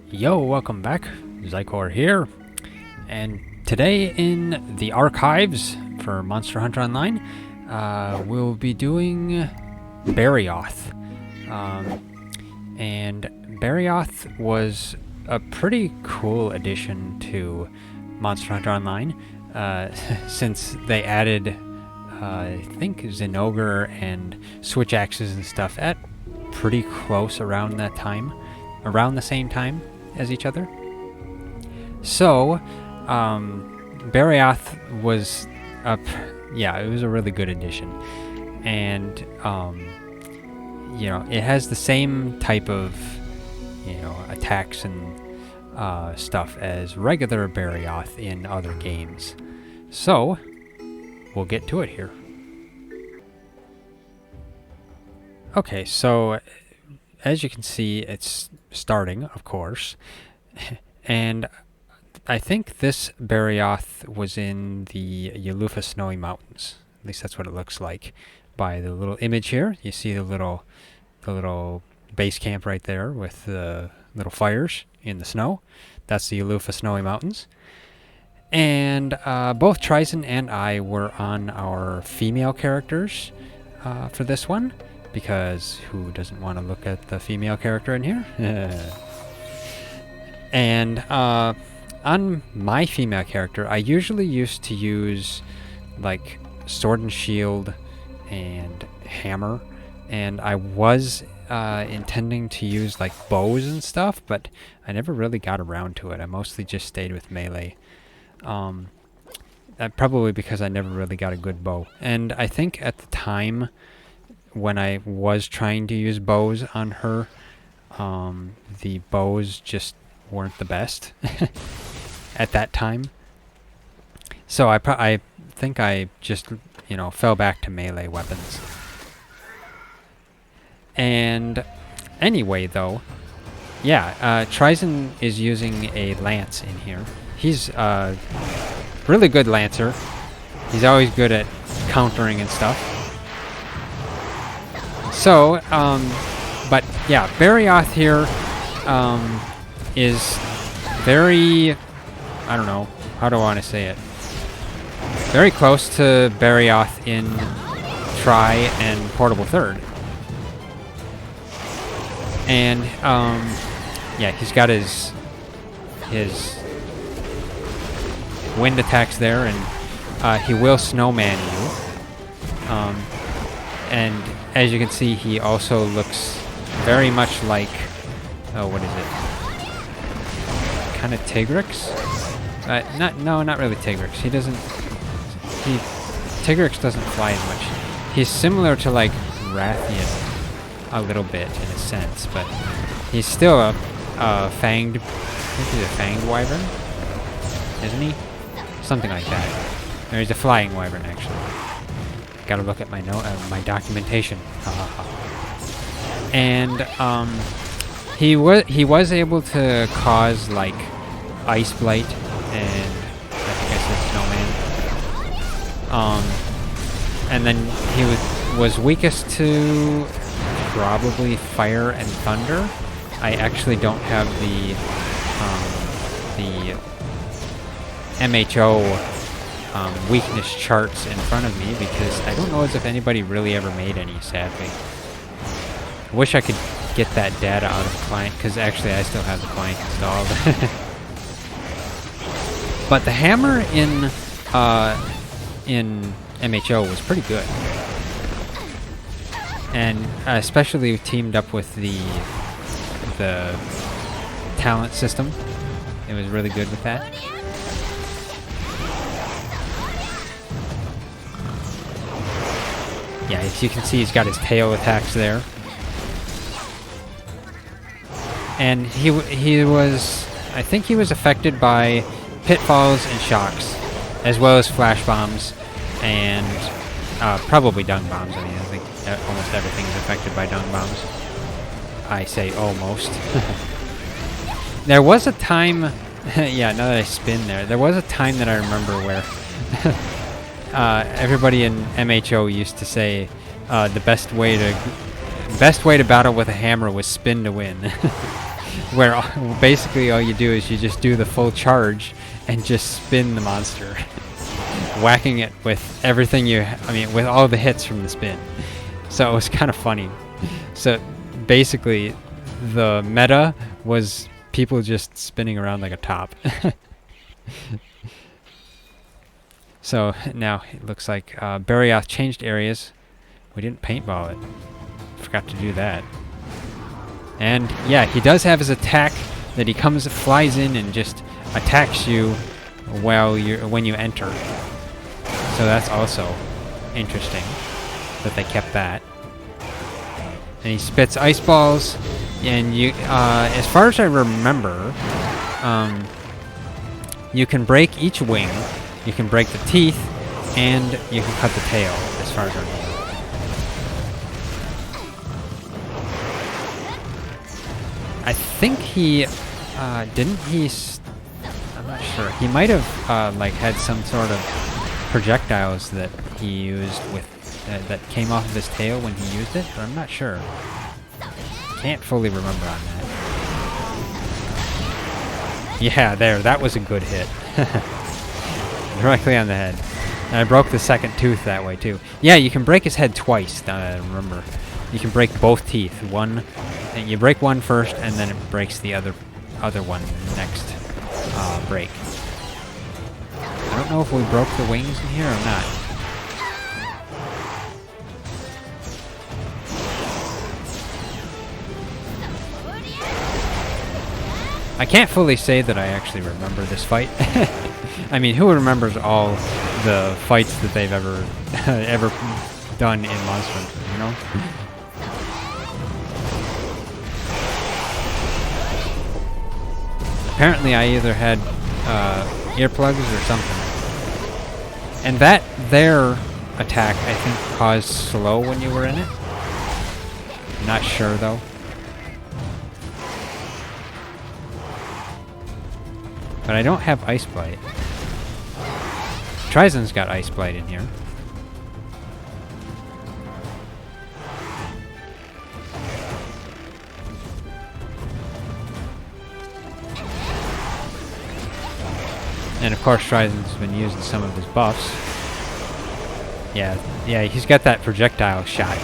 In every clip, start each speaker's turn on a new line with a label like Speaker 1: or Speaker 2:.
Speaker 1: Yo, welcome back. Zycor here, and today in the archives for Monster Hunter Online, we'll be doing Barioth. And Barioth was a pretty cool addition to Monster Hunter Online, since they added, I think, Zinogre and Switch Axes and stuff at pretty close around that time. Around the same time as each other. So, Barioth was it was a really good addition. And, it has the same type of, attacks and stuff as regular Barioth in other games. So, we'll get to it here. Okay, so as you can see, it's starting, of course, and I think this Barioth was in the Yalufa Snowy Mountains. At least that's what it looks like by the little image here. You see the little base camp right there with the little fires in the snow. That's the Yalufa Snowy Mountains. And both TriZon and I were on our female characters for this one, because who doesn't want to look at the female character in here? And on my female character, I usually used to use like sword and shield and hammer, and I was intending to use like bows and stuff, but I never really got around to it. I mostly just stayed with melee. Probably because I never really got a good bow. And I think at the time when I was trying to use bows on her, the bows just weren't the best at that time. So I think I just, fell back to melee weapons. And anyway, though, TriZon is using a lance in here. He's a really good lancer. He's always good at countering and stuff. So, Barioth here is very, I don't know, how do I want to say it? Very close to Barioth in Tri and Portable Third. And, he's got his wind attacks there, and he will snowman you. And as you can see, he also looks very much like, what is it? Kind of Tigrex? Not really Tigrex. Tigrex doesn't fly as much. He's similar to like Rathian a little bit in a sense, but he's still a fanged, I think he's a fanged wyvern, isn't he? Something like that. Or he's a flying wyvern, actually. Gotta look at my my documentation. And he was able to cause like ice blight, and I think I said snowman. And then he was weakest to probably fire and thunder. I actually don't have the MHO weakness charts in front of me, because I don't know as if anybody really ever made any, sadly. I wish I could get that data out of the client, because actually I still have the client installed. But the hammer in MHO was pretty good, and especially teamed up with the talent system. It was really good with that. Yeah, as you can see, he's got his tail attacks there. And he was, I think he was affected by pitfalls and shocks, as well as flash bombs, and probably dung bombs. I mean, I think almost everything is affected by dung bombs. I say almost. There was a time, now that I spin there was a time that I remember where everybody in MHO used to say the best way to battle with a hammer was spin to win. where basically all you do is you just do the full charge and just spin the monster, whacking it with everything with all the hits from the spin. So it was kind of funny. So basically, the meta was people just spinning around like a top. So now it looks like Barioth changed areas. We didn't paintball it. Forgot to do that. And yeah, he does have his attack that he flies in and just attacks you when you enter. So that's also interesting that they kept that. And he spits ice balls, and you, as far as I remember, you can break each wing, you can break the teeth, and you can cut the tail, as far as I remember. I think he, didn't he, I'm not sure, he might have, like, had some sort of projectiles that he used with, that came off of his tail when he used it, but I'm not sure. Can't fully remember on that. Yeah, that was a good hit. Directly on the head. And I broke the second tooth that way, too. Yeah, you can break his head twice, remember. You can break both teeth. And you break one first, and then it breaks the other one next break. I don't know if we broke the wings in here or not. I can't fully say that I actually remember this fight. I mean, who remembers all the fights that they've ever done in Monster Hunter, you know? Apparently I either had earplugs or something. And their attack, I think, caused slow when you were in it. Not sure, though. But I don't have Ice Blight. TriZon's got Ice Blight in here. And of course TriZon's been using some of his buffs. Yeah, he's got that projectile shot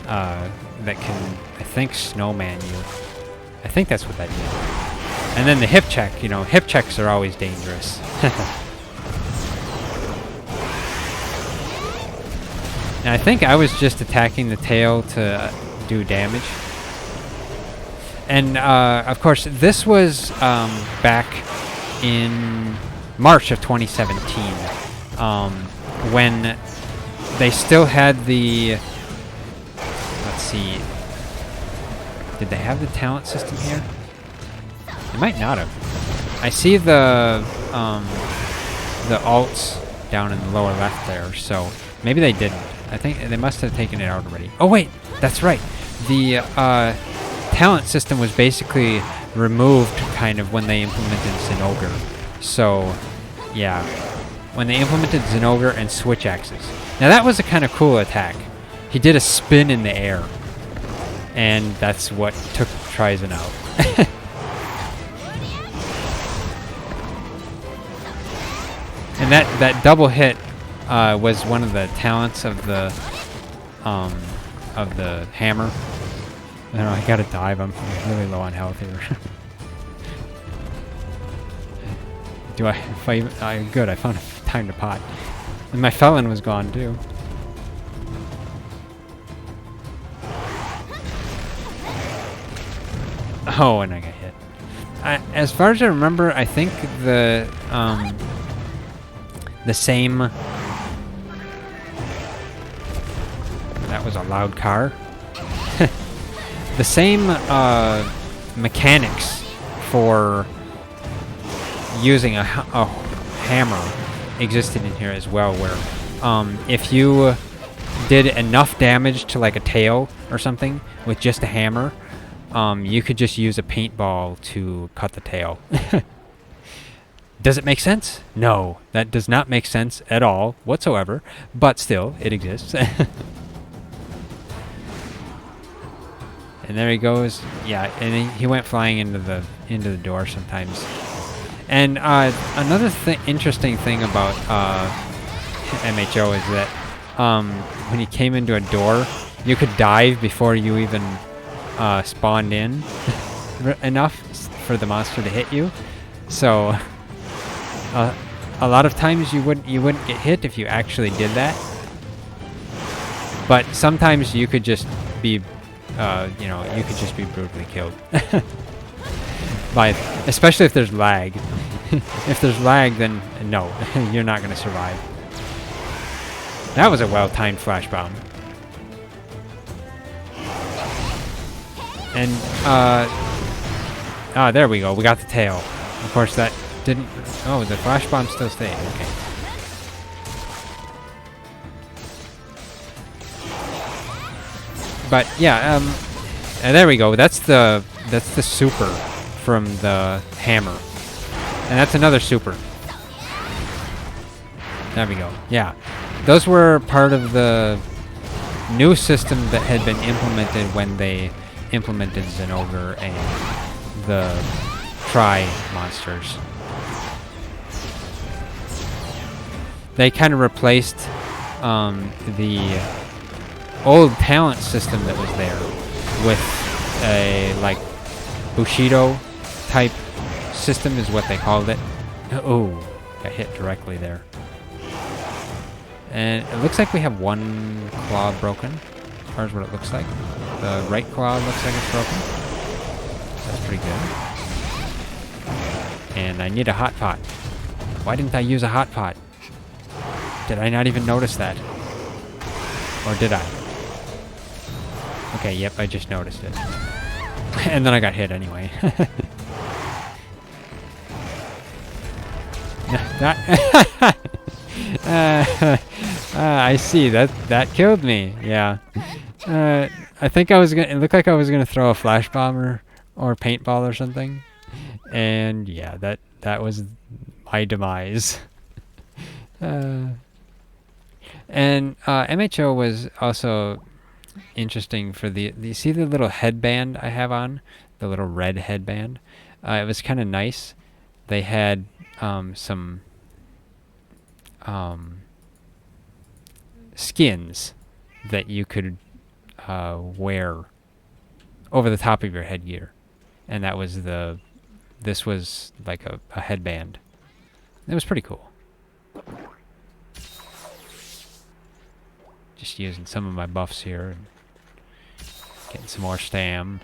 Speaker 1: that can, I think, snowman you. I think that's what that is. And then the hip check, hip checks are always dangerous. And I think I was just attacking the tail to do damage. And of course, this was back in March of 2017, when they still had the, let's see, did they have the talent system here? They might not have. I see the alts down in the lower left there, so maybe they didn't. I think they must have taken it out already. Oh wait, that's right. The talent system was basically removed kind of when they implemented Zinogre. So, yeah, when they implemented Zinogre and Switch Axes. Now that was a kind of cool attack. He did a spin in the air, and that's what took TriZon out. And that double hit was one of the talents of the hammer. I don't know, I gotta dive. I'm really low on health here. Good, I found time to pot. And my felon was gone too. Oh, and I got hit. As far as I remember, I think the same... That was a loud car. The same mechanics for using a hammer existed in here as well, where if you did enough damage to like a tail or something with just a hammer, you could just use a paintball to cut the tail. Does it make sense? No, that does not make sense at all whatsoever, but still, it exists. And there he goes. Yeah, and he went flying into the door sometimes. And another interesting thing about MHO is that when you came into a door, you could dive before you even spawned in enough for the monster to hit you. So a lot of times you wouldn't get hit if you actually did that. But sometimes you could just be you could just be brutally killed. Especially if there's lag. If there's lag, then no, you're not going to survive. That was a well-timed flash bomb. And there we go. We got the tail. Of course, that didn't. Oh, the flash bomb still stayed. Okay. But yeah, and there we go. That's the super from the hammer, and that's another super. There we go. Yeah, those were part of the new system that had been implemented when they implemented Zinogre and the Tri monsters. They kind of replaced the old talent system that was there with a like Bushido type system is what they called it. Oh, got hit directly there. And it looks like we have one claw broken, as far as what it looks like. The right claw looks like it's broken. That's pretty good. And I need a hot pot. Why didn't I use a hot pot? Did I not even notice that? Or did I? Okay, yep, I just noticed it. And then I got hit anyway. I see. That killed me. Yeah. I think I was gonna. It looked like I was gonna throw a flash bomb or paintball or something. And yeah, that was my demise. And MHO was also interesting for you see the little headband I have on, the little red headband. It was kind of nice. They had some skins that you could wear over the top of your headgear, and that was this was like a headband. It was pretty cool. Just using some of my buffs here and getting some more stam.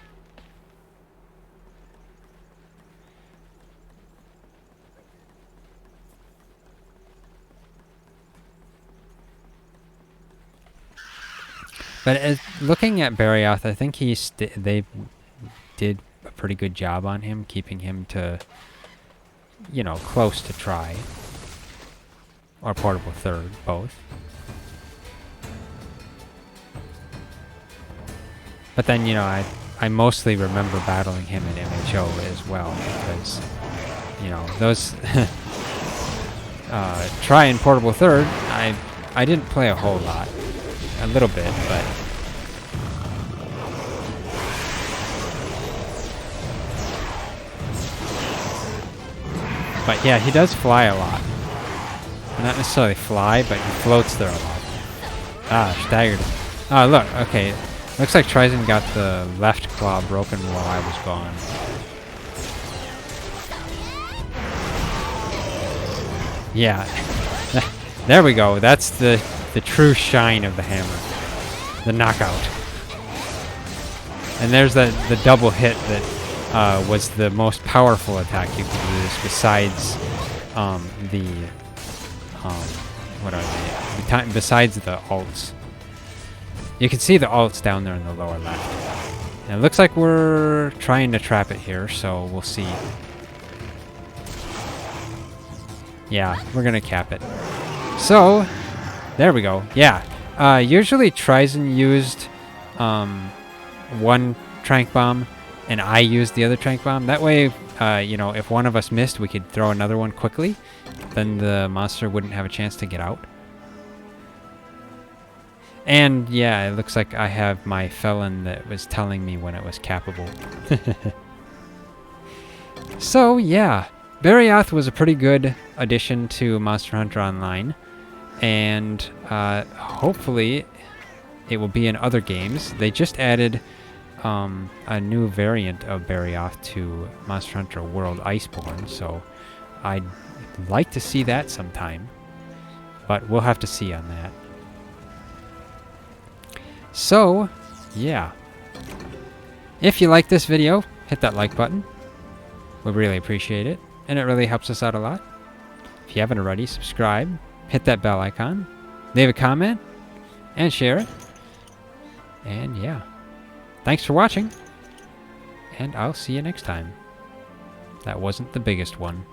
Speaker 1: But looking at Barioth, I think they did a pretty good job on him, keeping him to, close to Tri. Or portable third, both. But then, I mostly remember battling him in MHO as well, because, those Tri and portable third, I didn't play a whole lot. A little bit, but yeah, he does fly a lot. Not necessarily fly, but he floats there a lot. Ah, staggered him. Oh, look, okay. Looks like TriZon got the left claw broken while I was gone. Yeah. There we go. That's the true shine of the hammer. The knockout. And there's the double hit that was the most powerful attack you could use besides besides the ults. You can see the ults down there in the lower left. And it looks like we're trying to trap it here, so we'll see. Yeah, we're gonna cap it. So, there we go. Yeah. Usually TriZon used one trank bomb, and I used the other trank bomb. That way, if one of us missed, we could throw another one quickly. Then the monster wouldn't have a chance to get out. And yeah, it looks like I have my felon that was telling me when it was capable. So yeah, Barioth was a pretty good addition to Monster Hunter Online, and hopefully it will be in other games. They just added a new variant of Barioth to Monster Hunter World Iceborne, so I'd like to see that sometime, but we'll have to see on that. So, yeah. If you like this video, hit that like button. We really appreciate it, and it really helps us out a lot. If you haven't already, subscribe, hit that bell icon, leave a comment, and share it. And yeah. Thanks for watching, and I'll see you next time. That wasn't the biggest one.